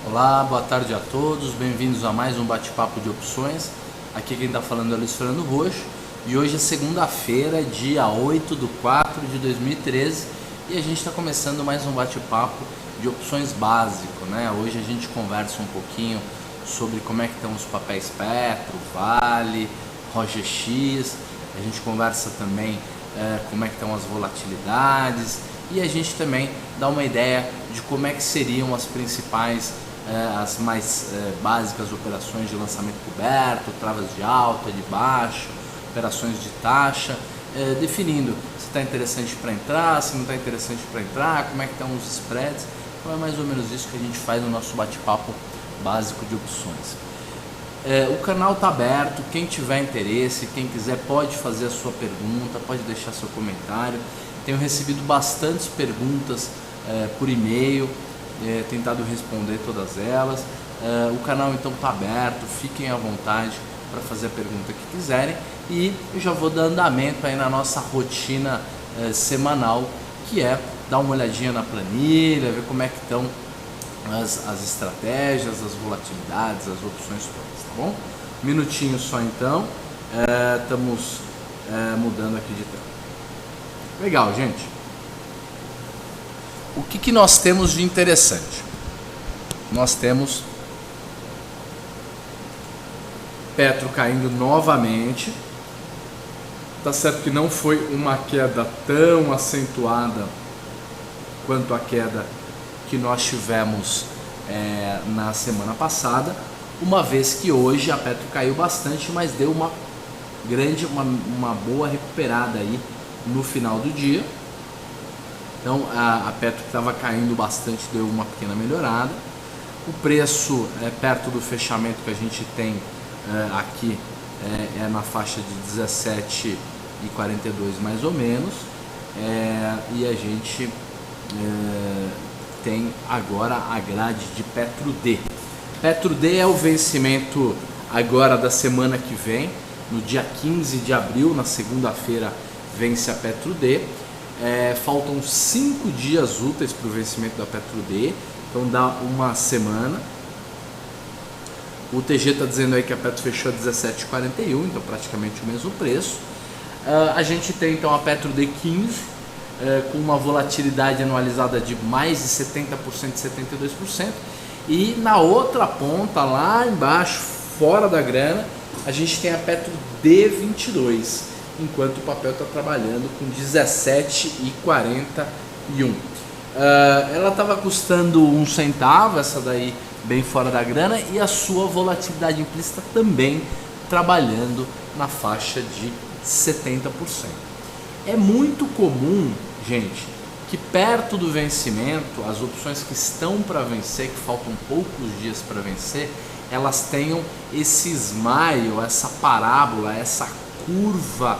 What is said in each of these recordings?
Olá, boa tarde a todos, bem-vindos a mais um bate-papo de opções. Aqui quem está falando é Luiz Fernando Roxo e hoje é segunda-feira, dia 8/4/2013 e a gente está começando mais um bate-papo de opções básico, né? Hoje a gente conversa um pouquinho sobre como é que estão os papéis Petro, Vale, Roger X, a gente conversa também como é que estão as volatilidades e a gente também dá uma ideia de como é que seriam as principais as mais básicas operações de lançamento coberto, travas de alta, de baixo, operações de taxa, definindo se está interessante para entrar, se não está interessante para entrar, como é que estão os spreads. Então é mais ou menos isso que a gente faz no nosso bate-papo básico de opções. O canal está aberto, quem tiver interesse, quem quiser pode fazer a sua pergunta, pode deixar seu comentário. Tenho recebido bastantes perguntas por e-mail, tentado responder todas elas. O canal então está aberto, fiquem à vontade para fazer a pergunta que quiserem e eu já vou dar andamento aí na nossa rotina semanal, que é dar uma olhadinha na planilha, ver como é que estão as estratégias, as volatilidades, as opções todas, tá bom? Um minutinho só então, estamos mudando aqui de tela. Legal, gente. O que nós temos de interessante? Nós temos Petro caindo novamente. Tá certo que não foi uma queda tão acentuada quanto a queda que nós tivemos na semana passada, uma vez que hoje a Petro caiu bastante, mas deu uma boa recuperada aí no final do dia. Então a Petro que estava caindo bastante deu uma pequena melhorada. O preço perto do fechamento que a gente tem aqui é na faixa de 17,42 mais ou menos, e a gente tem agora a grade de Petro D. Petro D é o vencimento agora da semana que vem, no dia 15 de abril, na segunda-feira vence a Petro D. Faltam 5 dias úteis para o vencimento da Petro D, então dá uma semana. O TG está dizendo aí que a Petro fechou a 17,41, então praticamente o mesmo preço. A gente tem então a Petro D 15, com uma volatilidade anualizada de mais de 70%, 72%. E na outra ponta, lá embaixo, fora da grana, a gente tem a Petro D22, enquanto o papel está trabalhando com 17,41. Ela estava custando 1 centavo, essa daí bem fora da grana, e a sua volatilidade implícita também trabalhando na faixa de 70%. É muito comum, gente, que perto do vencimento, as opções que estão para vencer, que faltam poucos dias para vencer, elas tenham esse smile, essa parábola, essa curva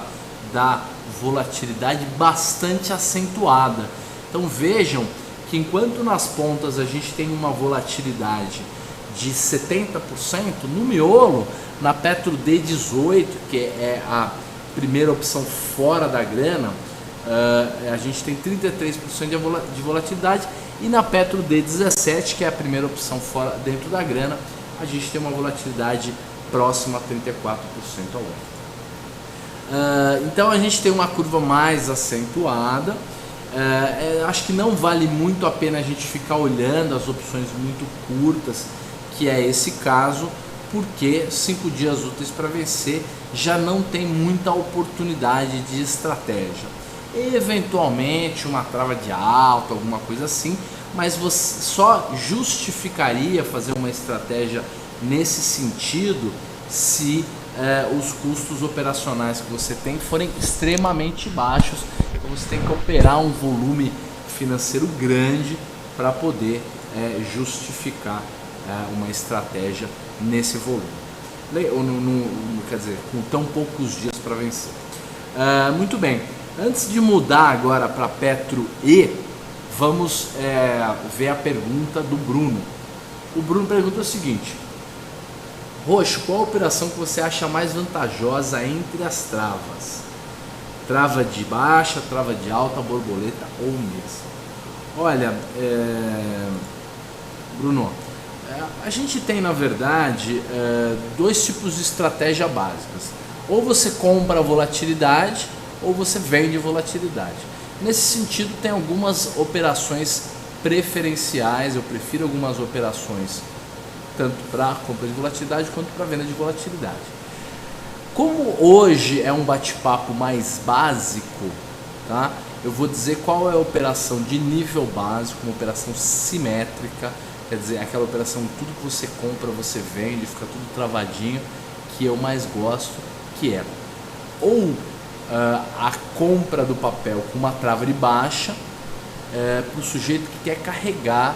da volatilidade bastante acentuada. Então vejam que enquanto nas pontas a gente tem uma volatilidade de 70%, no miolo, na Petro D18, que é a primeira opção fora da grana, a gente tem 33% de volatilidade, e na Petro D17, que é a primeira opção fora dentro da grana, a gente tem uma volatilidade próxima a 34% ao ano. Então a gente tem uma curva mais acentuada. Acho que não vale muito a pena a gente ficar olhando as opções muito curtas, que é esse caso, porque 5 dias úteis para vencer já não tem muita oportunidade de estratégia. Eventualmente uma trava de alta, alguma coisa assim, mas você só justificaria fazer uma estratégia nesse sentido se os custos operacionais que você tem forem extremamente baixos. Então você tem que operar um volume financeiro grande para poder justificar uma estratégia nesse volume, quer dizer, com tão poucos dias para vencer. Muito bem, antes de mudar agora para Petro E, vamos ver a pergunta do Bruno. O Bruno pergunta o seguinte: Roxo, qual a operação que você acha mais vantajosa entre as travas? Trava de baixa, trava de alta, borboleta ou mesa? Olha, Bruno, A gente tem, na verdade, dois tipos de estratégia básicas. Ou você compra volatilidade, ou você vende volatilidade. Nesse sentido, tem algumas operações preferenciais, eu prefiro algumas operações tanto para compra de volatilidade quanto para venda de volatilidade. Como hoje é um bate-papo mais básico, tá? Eu vou dizer qual é a operação de nível básico, uma operação simétrica, quer dizer, aquela operação, tudo que você compra, você vende, fica tudo travadinho, que eu mais gosto, que é ou a compra do papel com uma trava de baixa, para o sujeito que quer carregar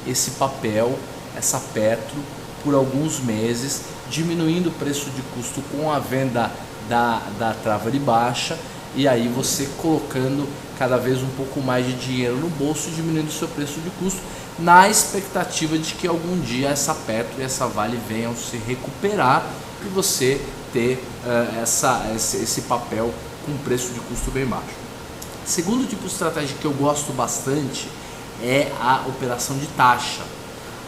esse papel, essa Petro, por alguns meses, diminuindo o preço de custo com a venda da trava de baixa, e aí você colocando cada vez um pouco mais de dinheiro no bolso, diminuindo o seu preço de custo, na expectativa de que algum dia essa Petro e essa Vale venham se recuperar e você ter esse papel com preço de custo bem baixo. Segundo tipo de estratégia que eu gosto bastante é a operação de taxa.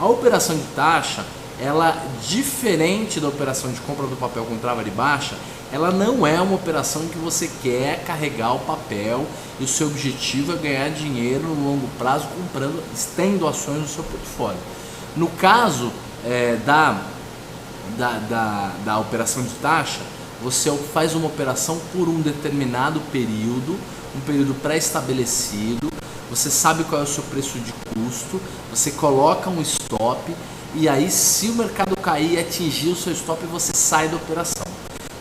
A operação de taxa, ela, diferente da operação de compra do papel com trava de baixa, ela não é uma operação que você quer carregar o papel e o seu objetivo é ganhar dinheiro no longo prazo comprando, tendo ações no seu portfólio. No caso da operação de taxa, você faz uma operação por um determinado período, um período pré-estabelecido, você sabe qual é o seu preço de custo, você coloca um stop e aí se o mercado cair e atingir o seu stop, você sai da operação.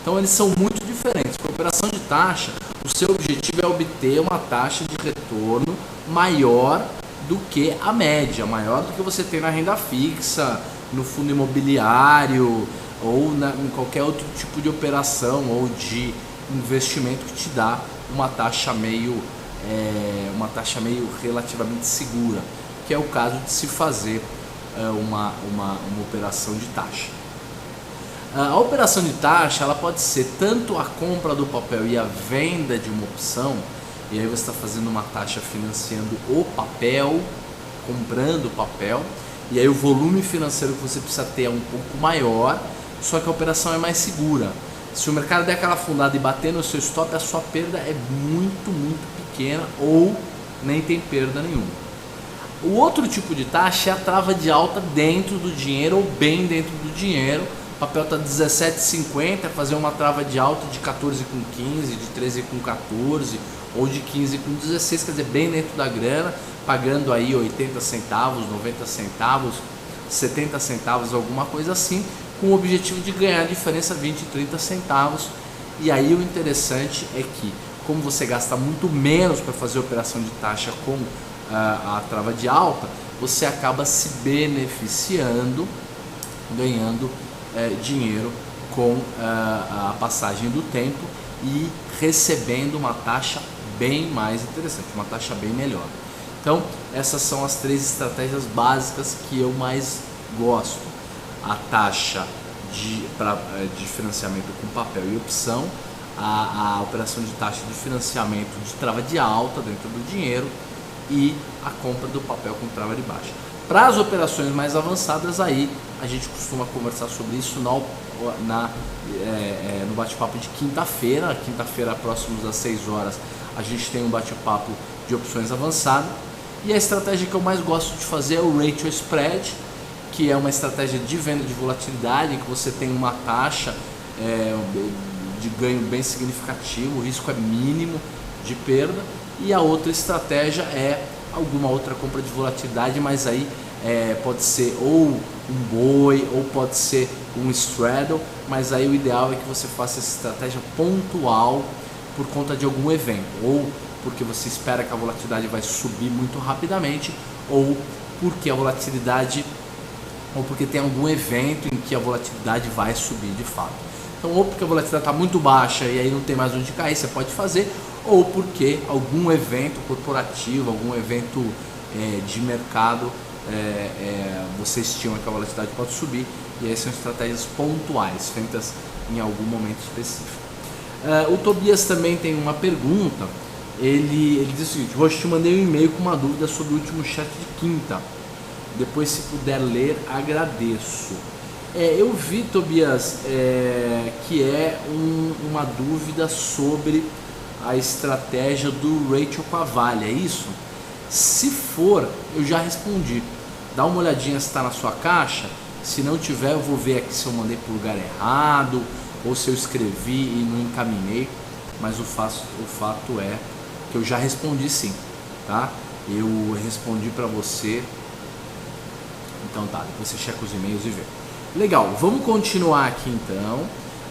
Então eles são muito diferentes. Para a operação de taxa, o seu objetivo é obter uma taxa de retorno maior do que a média, maior do que você tem na renda fixa, no fundo imobiliário ou em qualquer outro tipo de operação ou de investimento que te dá uma taxa meio relativamente segura, que é o caso de se fazer uma operação de taxa. A operação de taxa, ela pode ser tanto a compra do papel e a venda de uma opção, e aí você está fazendo uma taxa financiando o papel, comprando o papel, e aí o volume financeiro que você precisa ter é um pouco maior, só que a operação é mais segura. Se o mercado der aquela afundada e bater no seu stop, a sua perda é muito, muito pequena ou nem tem perda nenhuma. O outro tipo de taxa é a trava de alta dentro do dinheiro ou bem dentro do dinheiro. O papel está 17,50, fazer uma trava de alta de 14 com 15, de 13 com 14 ou de 15 com 16, quer dizer, bem dentro da grana, pagando aí 80 centavos, 90 centavos, 70 centavos, alguma coisa assim, com o objetivo de ganhar a diferença 20, 30 centavos. E aí o interessante é que, como você gasta muito menos para fazer a operação de taxa com a trava de alta, você acaba se beneficiando, ganhando dinheiro com a passagem do tempo e recebendo uma taxa bem mais interessante, uma taxa bem melhor. Então, essas são as três estratégias básicas que eu mais gosto. A taxa de financiamento com papel e opção, a operação de taxa de financiamento de trava de alta dentro do dinheiro e a compra do papel com trava de baixa. Para as operações mais avançadas, aí a gente costuma conversar sobre isso no bate-papo de quinta-feira. Quinta-feira, próximos às 6 horas, a gente tem um bate-papo de opções avançado. E a estratégia que eu mais gosto de fazer é o Ratio Spread, que é uma estratégia de venda de volatilidade, em que você tem uma taxa de ganho bem significativo, o risco é mínimo de perda. E a outra estratégia é alguma outra compra de volatilidade, mas aí pode ser ou um boi ou pode ser um straddle, mas aí o ideal é que você faça essa estratégia pontual por conta de algum evento, ou porque você espera que a volatilidade vai subir muito rapidamente, ou porque a volatilidade, ou porque tem algum evento em que a volatilidade vai subir de fato. Então, ou porque a volatilidade está muito baixa e aí não tem mais onde cair, você pode fazer, ou porque algum evento corporativo, algum evento de mercado, você estima que a volatilidade pode subir, e aí são estratégias pontuais, feitas em algum momento específico. O Tobias também tem uma pergunta, ele diz o seguinte: hoje te mandei um e-mail com uma dúvida sobre o último chat de quinta. Depois, se puder ler, agradeço. Eu vi, Tobias, que é uma dúvida sobre a estratégia do Rachel Cavalli, é isso? Se for, eu já respondi. Dá uma olhadinha se está na sua caixa. Se não tiver, eu vou ver aqui se eu mandei para o lugar errado ou se eu escrevi e não encaminhei. Mas o fato é que eu já respondi sim, tá? Eu respondi para você. Então tá, depois você checa os e-mails e vê. Legal, vamos continuar aqui então.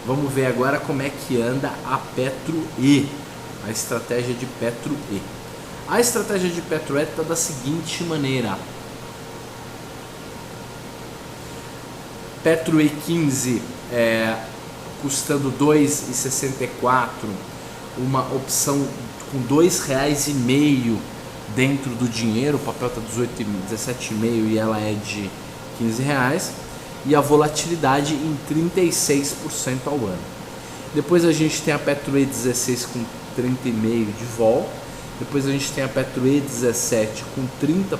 Vamos ver agora como é que anda a Petro E, a estratégia de Petro E. A estratégia de Petro E está da seguinte maneira. Petro E15 custando R$ 2,64, uma opção com R$ 2,5 dentro do dinheiro, o papel está 17,5 e ela é de R$ 15, e a volatilidade em 36% ao ano. Depois a gente tem a Petro E16 com 30,5 de vol, depois a gente tem a Petro E17 com 30%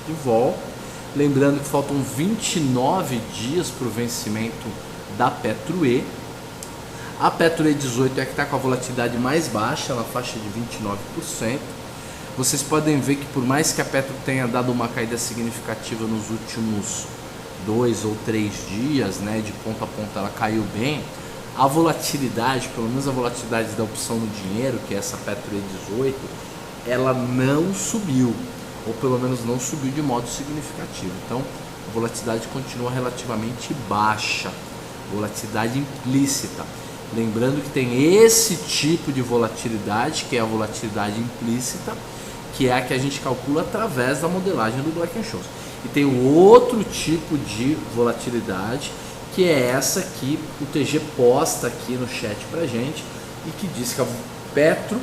de vol. Lembrando que faltam 29 dias para o vencimento da Petro E. A Petro E18 é que está com a volatilidade mais baixa, na faixa de 29%. Vocês podem ver que por mais que a Petro tenha dado uma caída significativa nos últimos 2 ou 3 dias, né, de ponta a ponta ela caiu bem, a volatilidade, pelo menos a volatilidade da opção no dinheiro, que é essa Petro E18, ela não subiu, ou pelo menos não subiu de modo significativo. Então a volatilidade continua relativamente baixa, volatilidade implícita. Lembrando que tem esse tipo de volatilidade, que é a volatilidade implícita, que é a que a gente calcula através da modelagem do Black-Scholes. E tem o outro tipo de volatilidade, que é essa que o TG posta aqui no chat pra gente, e que diz que a Petro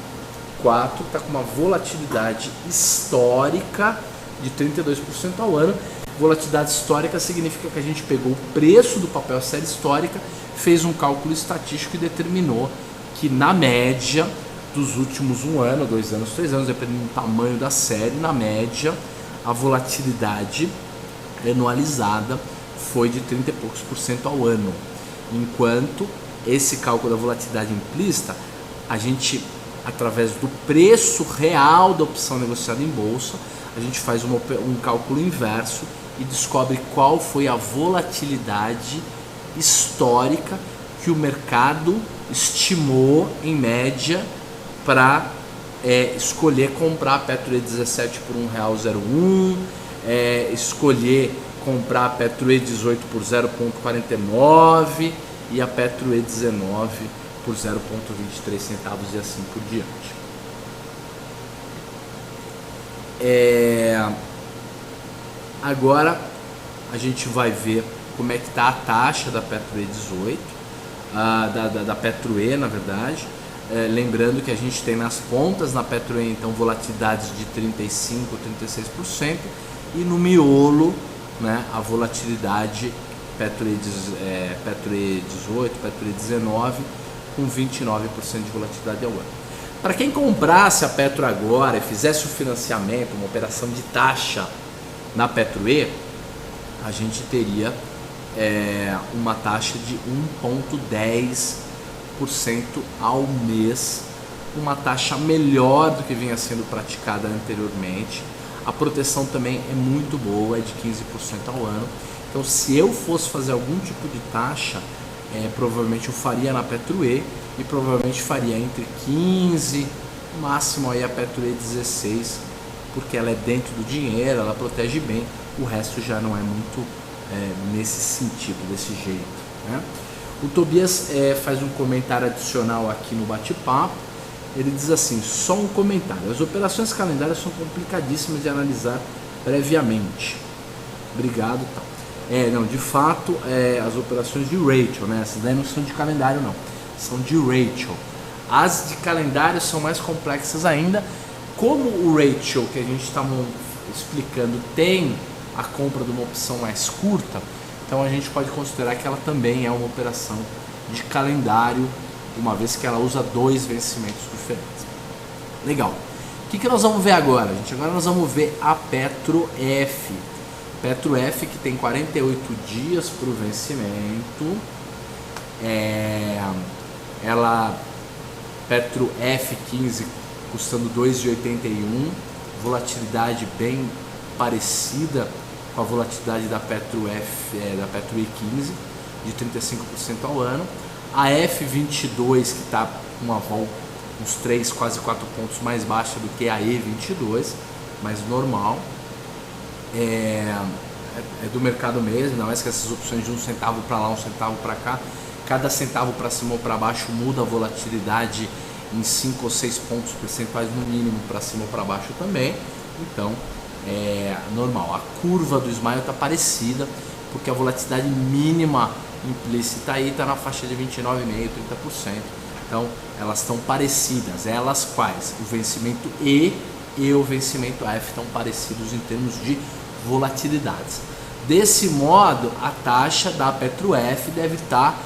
4 está com uma volatilidade histórica de 32% ao ano. Volatilidade histórica significa que a gente pegou o preço do papel série histórica, fez um cálculo estatístico e determinou que na média dos últimos 1 ano, 2 anos, 3 anos, dependendo do tamanho da série, na média a volatilidade anualizada foi de 30 e poucos por cento ao ano. Enquanto esse cálculo da volatilidade implícita, a gente, através do preço real da opção negociada em bolsa, a gente faz um cálculo inverso e descobre qual foi a volatilidade histórica que o mercado estimou em média para escolher comprar a Petro E17 por R$ 1,01, escolher comprar a Petro E18 por 0,49 e a Petro E19 por 0,23 centavos e assim por diante. Agora a gente vai ver como é que está a taxa da Petro E18, da Petro E, na verdade. Lembrando que a gente tem nas pontas na Petro E, então, volatilidades de 35% ou 36%, e no miolo, né, a volatilidade Petro E18, Petro E19 com 29% de volatilidade ao ano. Para quem comprasse a Petro agora e fizesse o financiamento, uma operação de taxa na Petro E, a gente teria uma taxa de 1,10% ao mês, uma taxa melhor do que vinha sendo praticada anteriormente. A proteção também é muito boa, é de 15% ao ano. Então, se eu fosse fazer algum tipo de taxa, provavelmente eu faria na Petro E, e provavelmente faria entre 15, máximo aí a Petro E16, porque ela é dentro do dinheiro, ela protege bem, o resto já não é muito nesse sentido, desse jeito, né? O Tobias faz um comentário adicional aqui no bate-papo. Ele diz assim: só um comentário, as operações calendárias são complicadíssimas de analisar previamente. Obrigado, tal. Não, de fato, as operações de Rachel, né? Essas daí não são de calendário, não, são de Rachel. As de calendário são mais complexas ainda. Como o Rachel, que a gente está explicando, tem a compra de uma opção mais curta, então a gente pode considerar que ela também é uma operação de calendário, uma vez que ela usa 2 vencimentos diferentes. Legal. O que nós vamos ver agora, gente? Agora nós vamos ver a Petro F. Petro F, que tem 48 dias para o vencimento, ela Petro F15 custando 2,81, volatilidade bem parecida com a volatilidade da Petro E15 de 35% ao ano. A F22, que está uma volta uns 3, quase 4 pontos mais baixa do que a E22, mas normal, é do mercado mesmo, não é que essas opções de 1 centavo para lá, 1 centavo para cá, cada centavo para cima ou para baixo muda a volatilidade em 5 ou 6 pontos percentuais no mínimo, para cima ou para baixo também. Então é normal. A curva do Smile está parecida, porque a volatilidade mínima implícita aí está na faixa de 29,5%, 30%. Então elas estão parecidas. Elas quais? O vencimento E o vencimento F estão parecidos em termos de volatilidades. Desse modo, a taxa da Petro F deve estar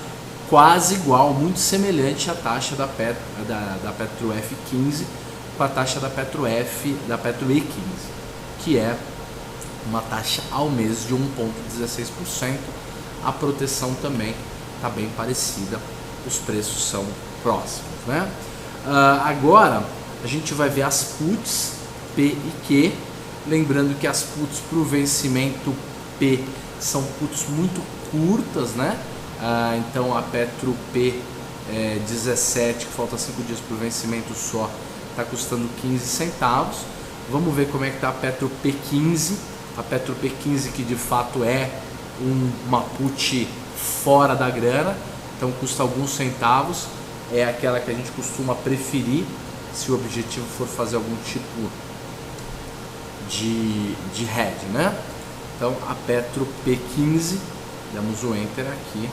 quase igual, muito semelhante à taxa da Petro F15 com a taxa da Petro E15, que é uma taxa ao mês de 1,16%. A proteção também está bem parecida, os preços são próximos, né? Agora a gente vai ver as puts P e Q, lembrando que as puts para o vencimento P são puts muito curtas, né? Então a Petro P 17, que falta 5 dias para o vencimento só, está custando 15 centavos. Vamos ver como é que está a Petro P15. A Petro P15, que de fato é uma put fora da grana, então custa alguns centavos, é aquela que a gente costuma preferir se o objetivo for fazer algum tipo de hedge, né? Então a Petro P15, damos o enter aqui,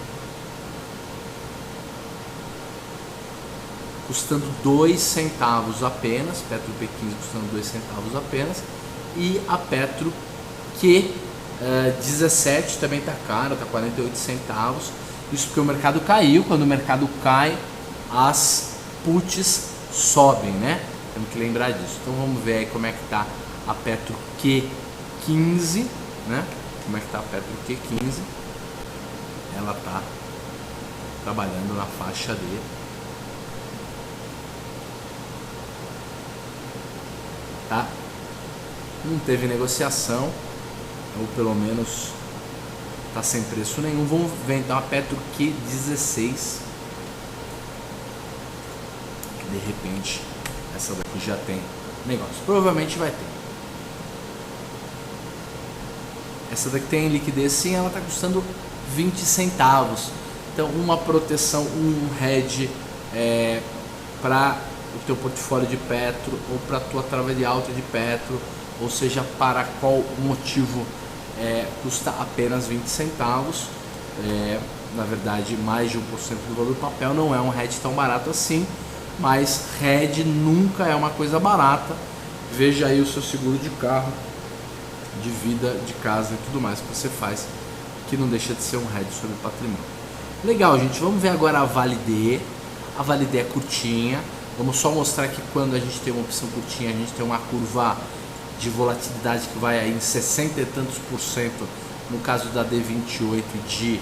custando 2 centavos apenas, Petro P15 custando 2 centavos apenas, e a Petro Q17 também está cara, está 48 centavos, isso porque o mercado caiu. Quando o mercado cai, as puts sobem, né? Temos que lembrar disso. Então vamos ver aí como é que está a Petro Q15, né? Como é que está a Petro Q15? Ela está trabalhando na faixa de não teve negociação, ou pelo menos está sem preço nenhum. Vamos ver então a Petro Q16, que de repente essa daqui já tem negócio, provavelmente vai ter. Essa daqui tem liquidez sim, ela está custando 20 centavos, então uma proteção, um hedge para o teu portfólio de Petro, ou para a tua trava de alta de Petro, ou seja, para qual motivo custa apenas 20 centavos, na verdade mais de 1% do valor do papel. Não é um hedge tão barato assim, mas hedge nunca é uma coisa barata. Veja aí o seu seguro de carro, de vida, de casa e tudo mais que você faz, que não deixa de ser um hedge sobre o patrimônio. Legal, gente, vamos ver agora a Vale D. A Vale D é curtinha. Vamos só mostrar que quando a gente tem uma opção curtinha, a gente tem uma curva de volatilidade que vai aí em 60 e tantos %, no caso da D28, de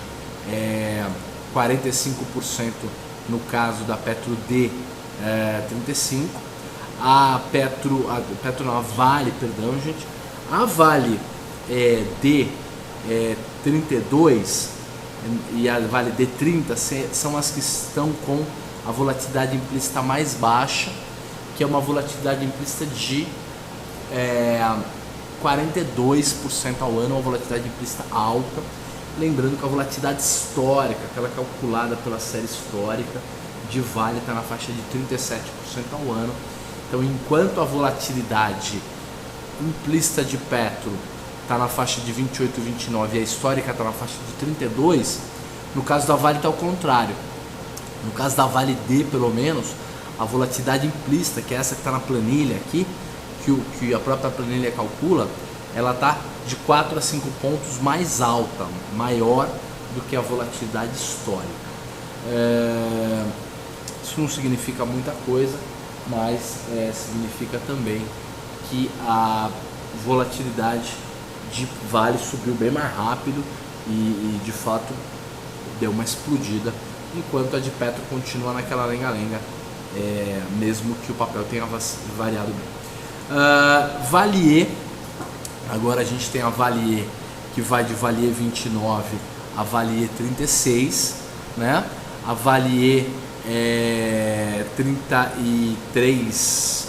45% no caso da Petro D35. A Vale, perdão, gente, a Vale D32 e a Vale D30 são as que estão com a volatilidade implícita mais baixa, que é uma volatilidade implícita de 42% ao ano, uma volatilidade implícita alta. Lembrando que a volatilidade histórica, aquela calculada pela série histórica de Vale, está na faixa de 37% ao ano. Então, enquanto a volatilidade implícita de Petro está na faixa de 28, 29 e a histórica está na faixa de 32, no caso da Vale está ao contrário. No caso da Vale D, pelo menos, a volatilidade implícita, que é essa que está na planilha aqui, que a própria planilha calcula, ela está de 4 a 5 pontos mais alta, maior do que a volatilidade histórica. Isso não significa muita coisa, mas significa também que a volatilidade de Vale subiu bem mais rápido e de fato deu uma explodida, enquanto a de Petro continua naquela lenga-lenga, mesmo que o papel tenha variado bem. Valier, agora a gente tem a Valier que vai de Valier 29 a Valier 36, né? A Valier 33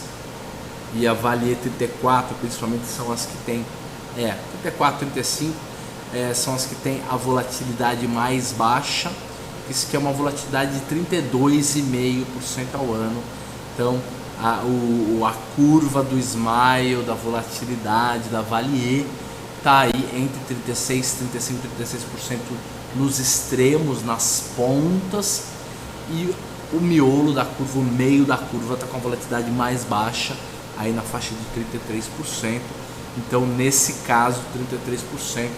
e a Valier 34, principalmente, são as que tem 34, 35 são as que tem a volatilidade mais baixa. Isso que é uma volatilidade de 32,5% ao ano. Então a curva do Smile, da volatilidade da Valier, está aí entre 36, 35, 36% nos extremos, nas pontas, e o miolo da curva, o meio da curva, está com a volatilidade mais baixa, aí na faixa de 33%. Então nesse caso 33%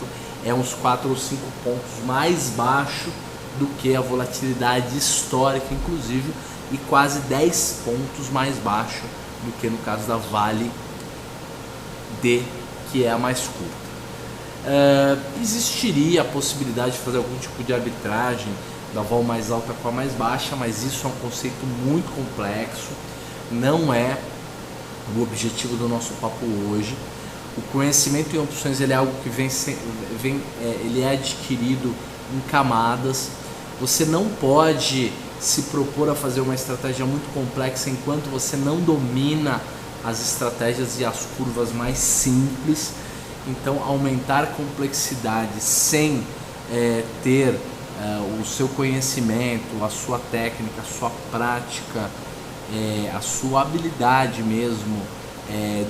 é uns 4 ou 5 pontos mais baixo do que a volatilidade histórica, inclusive, e quase 10 pontos mais baixo do que no caso da Vale D, que é a mais curta. Existiria a possibilidade de fazer algum tipo de arbitragem da vol mais alta com a mais baixa, mas isso é um conceito muito complexo, não é o objetivo do nosso papo hoje. O conhecimento em opções ele é algo que ele é adquirido em camadas. Você não pode se propor a fazer uma estratégia muito complexa enquanto você não domina as estratégias e as curvas mais simples. Então, aumentar complexidade sem ter o seu conhecimento, a sua técnica, a sua prática, a sua habilidade mesmo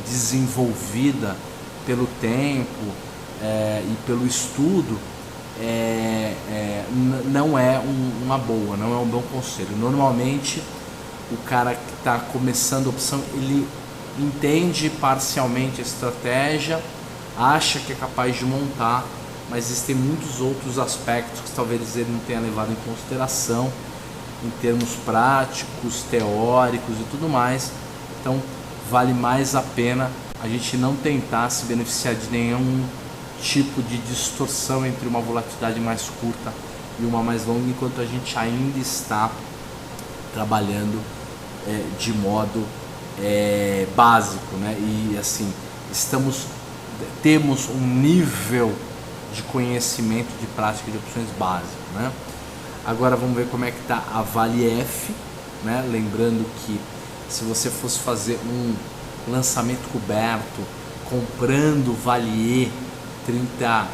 desenvolvida pelo tempo e pelo estudo, não é uma boa, não é um bom conselho. Normalmente o cara que está começando a opção, ele entende parcialmente a estratégia, acha que é capaz de montar, mas existem muitos outros aspectos que talvez ele não tenha levado em consideração em termos práticos, teóricos e tudo mais. Então vale mais a pena a gente não tentar se beneficiar de nenhum tipo de distorção entre uma volatilidade mais curta e uma mais longa, enquanto a gente ainda está trabalhando de modo básico, né? E assim, temos um nível de conhecimento de prática de opções básico, né? Agora vamos ver como é que está a Vale F, né? Lembrando que se você fosse fazer um lançamento coberto comprando Valier 30,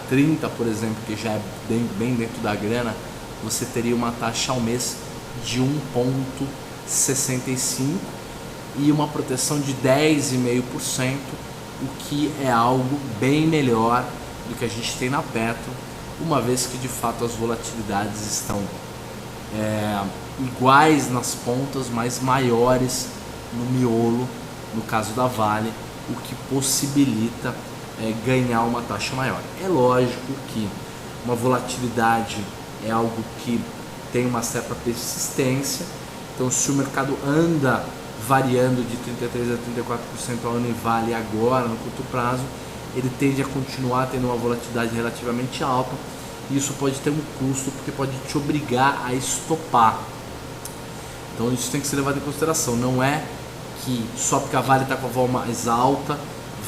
por exemplo, que já é bem dentro da grana, você teria uma taxa ao mês de 1,65 e uma proteção de 10,5%, o que é algo bem melhor do que a gente tem na Petro, uma vez que de fato as volatilidades estão iguais nas pontas, mas maiores no miolo, no caso da Vale, o que possibilita ganhar uma taxa maior. É lógico que uma volatilidade é algo que tem uma certa persistência, então se o mercado anda variando de 33% a 34% ao ano e Vale agora no curto prazo, ele tende a continuar tendo uma volatilidade relativamente alta, e isso pode ter um custo, porque pode te obrigar a estopar. Então isso tem que ser levado em consideração. Não é que só porque a Vale está com a vol mais alta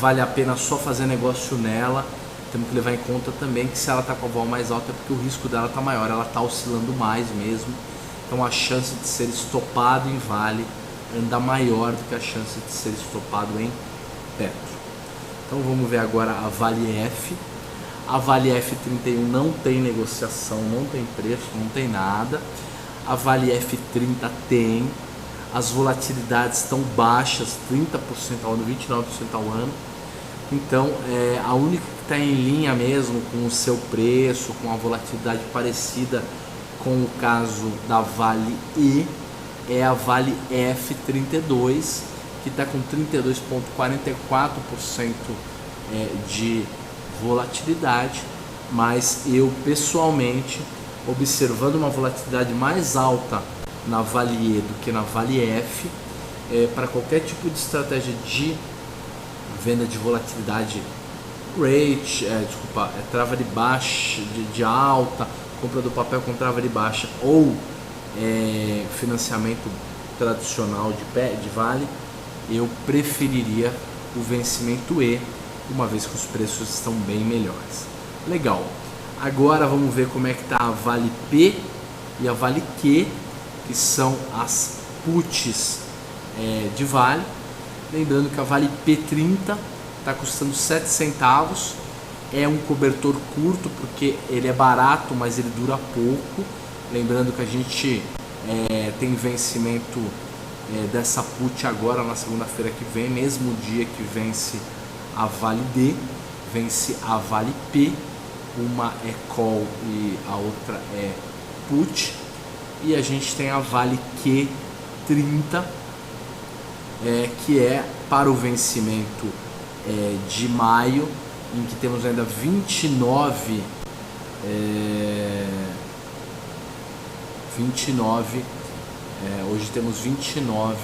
vale a pena só fazer negócio nela. Temos que levar em conta também que se ela está com a vol mais alta é porque o risco dela está maior, ela está oscilando mais mesmo, então a chance de ser estopado em Vale anda maior do que a chance de ser estopado em Petro. Então vamos ver agora a Vale F. A Vale F31 não tem negociação, não tem preço, não tem nada. A Vale F30 tem. As volatilidades estão baixas, 30% ao ano, 29% ao ano. Então a única que está em linha mesmo com o seu preço, com a volatilidade parecida com o caso da Vale E, é a Vale F32, que está com 32,44% de volatilidade, mas eu pessoalmente, observando uma volatilidade mais alta na Vale E do que na Vale F, para qualquer tipo de estratégia de venda de volatilidade rate, trava de baixa, de alta, compra do papel com trava de baixa ou financiamento tradicional de vale, eu preferiria o vencimento E, uma vez que os preços estão bem melhores. Legal. Agora vamos ver como é que está a Vale P e a Vale Q, que são as puts de Vale. Lembrando que a Vale P30 está custando 7 centavos. É um cobertor curto porque ele é barato, mas ele dura pouco. Lembrando que a gente tem vencimento dessa put agora na segunda-feira que vem, mesmo dia que vence a Vale D, vence a Vale P. Uma é call e a outra é put. E a gente tem a Vale Q30, que é para o vencimento de maio, em que temos ainda 29 hoje temos 29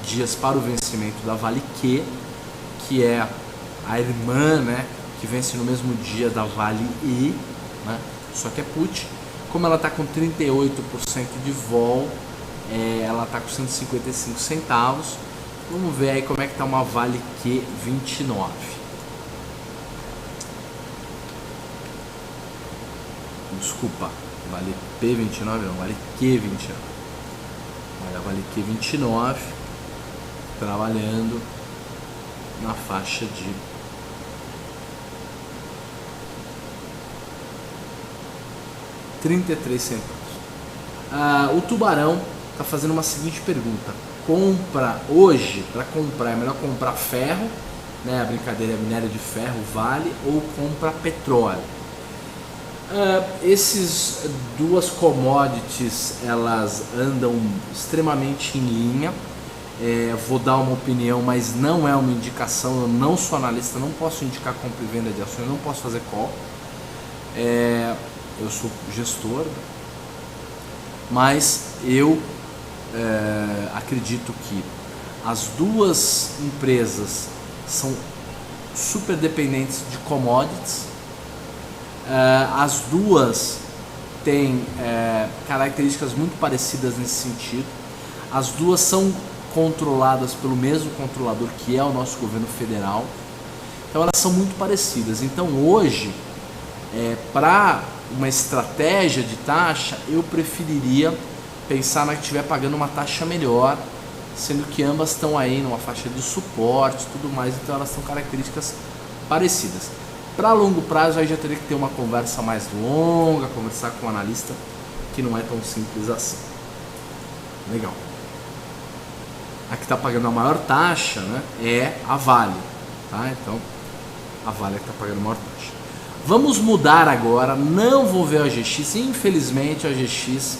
dias para o vencimento da Vale Q, que é a irmã, né, que vence no mesmo dia da Vale E, né, só que é put. Como ela está com 38% de vol, ela está com 155 centavos. Vamos ver aí como é que está uma Vale Q29. Desculpa, Vale P29 não, Vale Q29. Olha, a Vale Q29 trabalhando na faixa de R$33 centavos. O Tubarão está fazendo uma seguinte pergunta: compra hoje, para comprar é melhor comprar ferro, né? A brincadeira é minério de ferro, vale, ou compra petróleo? Esses duas commodities, elas andam extremamente em linha. Vou dar uma opinião, mas não é uma indicação. Eu não sou analista, não posso indicar compra e venda de ações, não posso fazer call. Eu sou gestor, mas eu acredito que as duas empresas são super dependentes de commodities. As duas têm características muito parecidas nesse sentido. As duas são controladas pelo mesmo controlador, que é o nosso governo federal. Então elas são muito parecidas. Então hoje, para uma estratégia de taxa, eu preferiria pensar na que estiver pagando uma taxa melhor, sendo que ambas estão aí numa faixa de suporte e tudo mais, então elas têm características parecidas. Para longo prazo, aí já teria que ter uma conversa mais longa, conversar com o analista, que não é tão simples assim. Legal. A que está pagando a maior taxa, né, é a Vale, tá? Então, a Vale é que está pagando a maior taxa. Vamos mudar agora, não vou ver a GX, infelizmente a GX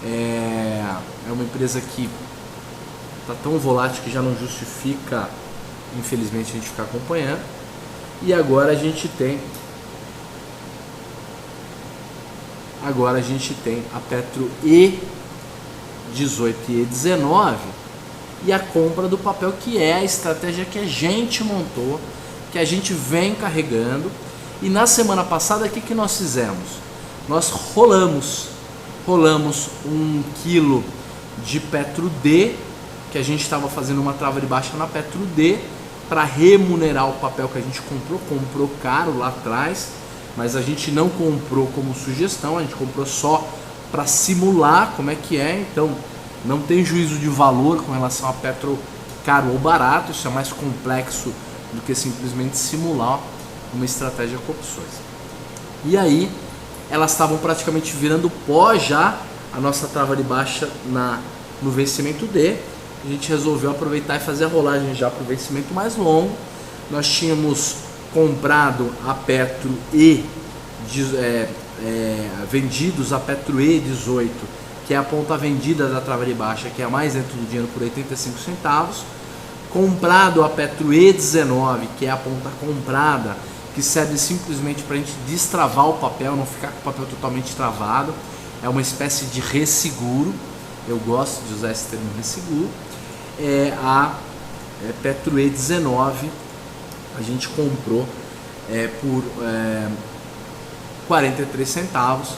é uma empresa que está tão volátil que já não justifica, infelizmente, a gente ficar acompanhando. E agora a gente tem a Petro E18 e E19 e a compra do papel, que é a estratégia que a gente montou, que a gente vem carregando. E na semana passada, o que nós fizemos? Nós rolamos 1 quilo de Petro D, que a gente estava fazendo uma trava de baixa na Petro D, para remunerar o papel que a gente comprou caro lá atrás, mas a gente não comprou como sugestão, a gente comprou só para simular como é que é. Então não tem juízo de valor com relação a Petro caro ou barato, isso é mais complexo do que simplesmente simular uma estratégia com opções. E aí elas estavam praticamente virando pó já, a nossa trava de baixa no vencimento D. A gente resolveu aproveitar e fazer a rolagem já para o vencimento mais longo. Nós tínhamos comprado a Petro vendidos a Petro E18, que é a ponta vendida da trava de baixa, que é a mais dentro do dinheiro, por 85 centavos. Comprado a Petro E19, que é a ponta comprada, que serve simplesmente para a gente destravar o papel, não ficar com o papel totalmente travado. É uma espécie de resseguro. Eu gosto de usar esse termo resseguro. A Petro E19, a gente comprou por 43 centavos,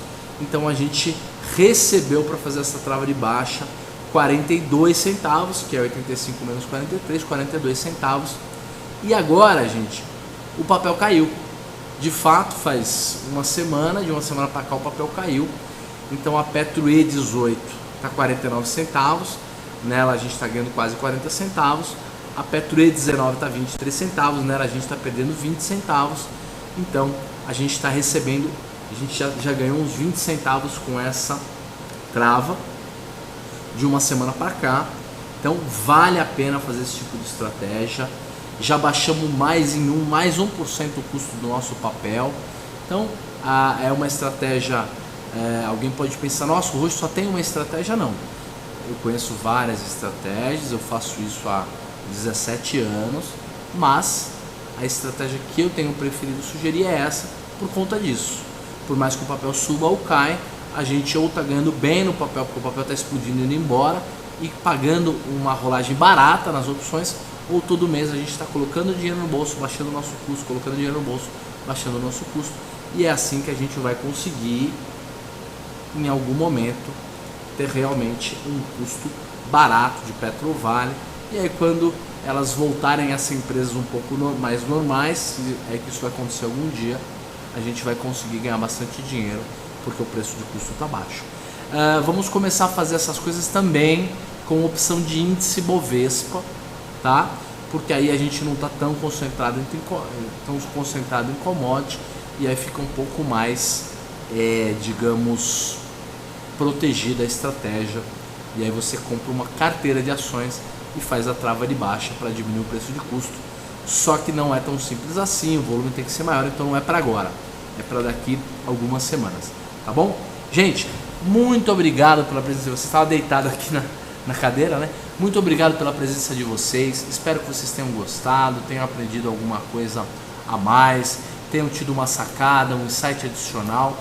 então a gente recebeu para fazer essa trava de baixa 42 centavos, que é 85 menos 43, 42 centavos. E agora, gente, o papel caiu. De fato, faz uma semana, de uma semana para cá o papel caiu. Então a Petro E18 está 49 centavos, nela a gente está ganhando quase 40 centavos. A Petro E19 está 23 centavos, nela a gente está perdendo 20 centavos. Então a gente está recebendo, a gente já ganhou uns 20 centavos com essa trava de uma semana para cá. Então vale a pena fazer esse tipo de estratégia. Já baixamos mais 1% o custo do nosso papel. Então é uma estratégia. Alguém pode pensar, nossa, o Roxo só tem uma estratégia. Não, eu conheço várias estratégias, eu faço isso há 17 anos, mas a estratégia que eu tenho preferido sugerir é essa, por conta disso. Por mais que o papel suba ou caia, a gente ou está ganhando bem no papel, porque o papel está explodindo e indo embora, e pagando uma rolagem barata nas opções, ou todo mês a gente está colocando dinheiro no bolso, baixando o nosso custo, colocando dinheiro no bolso, baixando o nosso custo, e é assim que a gente vai conseguir, em algum momento, ter realmente um custo barato de Petrovale. E aí quando elas voltarem a ser empresas um pouco mais normais, se é que isso vai acontecer algum dia, a gente vai conseguir ganhar bastante dinheiro, porque o preço de custo está baixo. Vamos começar a fazer essas coisas também com opção de índice Bovespa, tá? Porque aí a gente não está tão concentrado em commodity, e aí fica um pouco mais, digamos, protegida a estratégia. E aí você compra uma carteira de ações e faz a trava de baixa para diminuir o preço de custo. Só que não é tão simples assim, o volume tem que ser maior, então não é para agora, é para daqui algumas semanas, tá bom? Gente, muito obrigado pela presença. Você estava deitado aqui na cadeira, né? Muito obrigado pela presença de vocês. Espero que vocês tenham gostado, tenham aprendido alguma coisa a mais, tenham tido uma sacada, um insight adicional.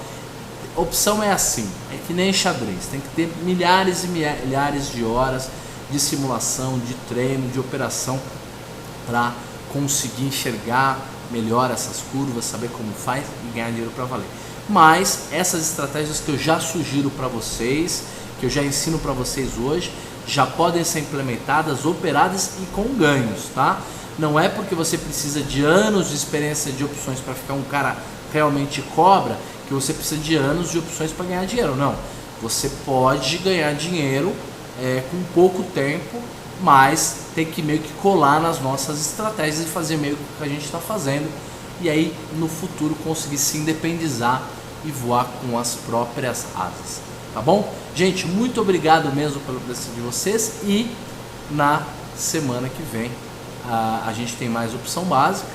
Opção é assim, é que nem xadrez, tem que ter milhares e milhares de horas de simulação, de treino, de operação para conseguir enxergar melhor essas curvas, saber como faz e ganhar dinheiro para valer. Mas essas estratégias que eu já sugiro para vocês, que eu já ensino para vocês hoje, já podem ser implementadas, operadas e com ganhos, tá? Não é porque você precisa de anos de experiência de opções para ficar um cara realmente cobra, que você precisa de anos de opções para ganhar dinheiro. Não, você pode ganhar dinheiro com pouco tempo, mas tem que meio que colar nas nossas estratégias e fazer meio que o que a gente está fazendo, e aí no futuro conseguir se independizar e voar com as próprias asas, tá bom? Gente, muito obrigado mesmo pela presença de vocês, e na semana que vem a gente tem mais opção básica.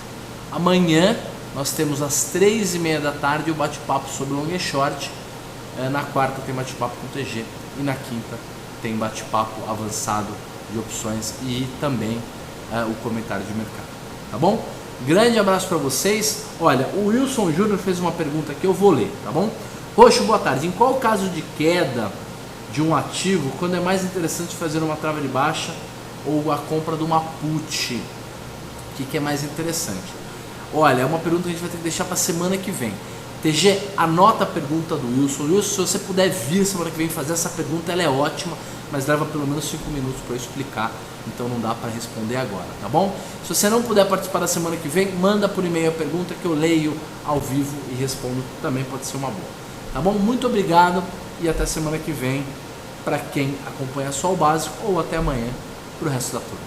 Amanhã nós temos às 3h30 da tarde o bate-papo sobre long e short. Na quarta tem bate-papo com TG, e na quinta tem bate-papo avançado de opções e também o comentário de mercado, tá bom? Grande abraço para vocês. Olha, o Wilson Júnior fez uma pergunta que eu vou ler, tá bom? Roxo, boa tarde. Em qual caso de queda de um ativo, quando é mais interessante fazer uma trava de baixa ou a compra de uma put? O que é mais interessante? Olha, é uma pergunta que a gente vai ter que deixar para semana que vem. TG, anota a pergunta do Wilson. Wilson, se você puder vir semana que vem fazer essa pergunta, ela é ótima, mas leva pelo menos 5 minutos para eu explicar, então não dá para responder agora, tá bom? Se você não puder participar da semana que vem, manda por e-mail a pergunta que eu leio ao vivo e respondo, também pode ser uma boa, tá bom? Muito obrigado e até semana que vem para quem acompanha só o básico, ou até amanhã para o resto da turma.